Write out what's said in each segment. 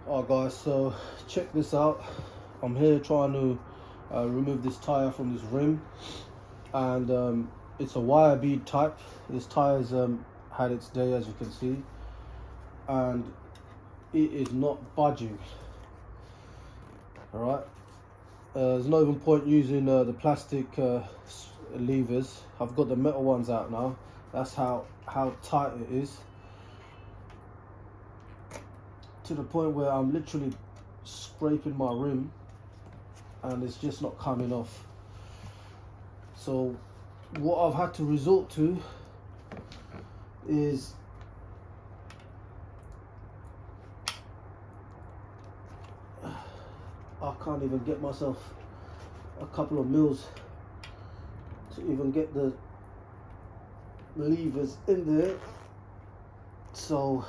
Alright guys, so check this out. I'm here trying to remove this tyre from this rim, and it's a wire bead type. This tyre's had its day, as you can see, and it is not budging. Alright, there's no even point using the plastic levers. I've got the metal ones out now. That's how tight it is, to the point where I'm literally scraping my rim and it's just not coming off. So what I've had to resort to is I can't even get myself a couple of mils to even get the levers in there. So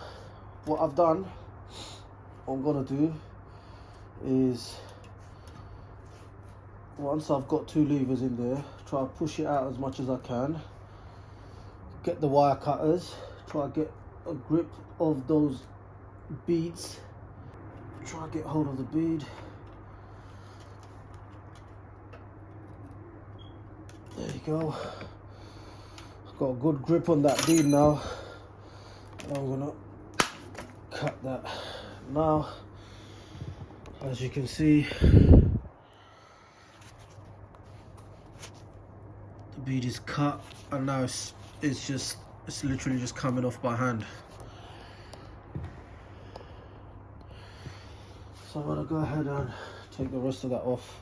what I've done, what I'm gonna do is, once I've got two levers in there, try to push it out as much as I can, get the wire cutters, try to get a grip of those beads, try to get hold of the bead. There you go. I've got a good grip on that bead now. I'm gonna cut that. Now, as you can see, the bead is cut, and now it's literally just coming off by hand. So I'm gonna go ahead and take the rest of that off.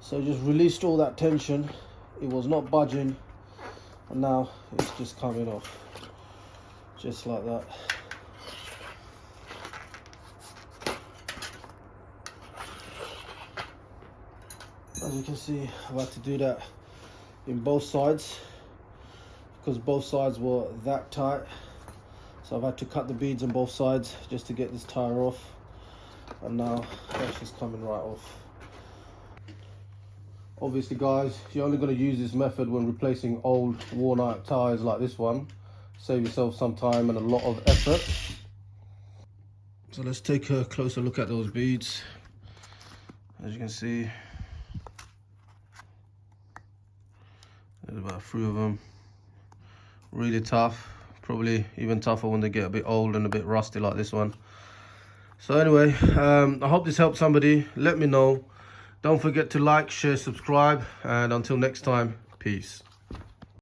So just released all that tension. It was not budging, and now it's just coming off, just like that. As you can see, I've had to do that in both sides because both sides were that tight. So I've had to cut the beads on both sides just to get this tyre off, and now that's just coming right off. Obviously guys, you're only going to use this method when replacing old worn out tyres like this one. Save yourself some time and a lot of effort. So let's take a closer look at those beads. As you can see, there's about 3 of them. Really tough, probably even tougher when they get a bit old and a bit rusty like this one. So anyway, I hope this helped somebody. Let me know. Don't forget to like, share, subscribe, and until next time, peace.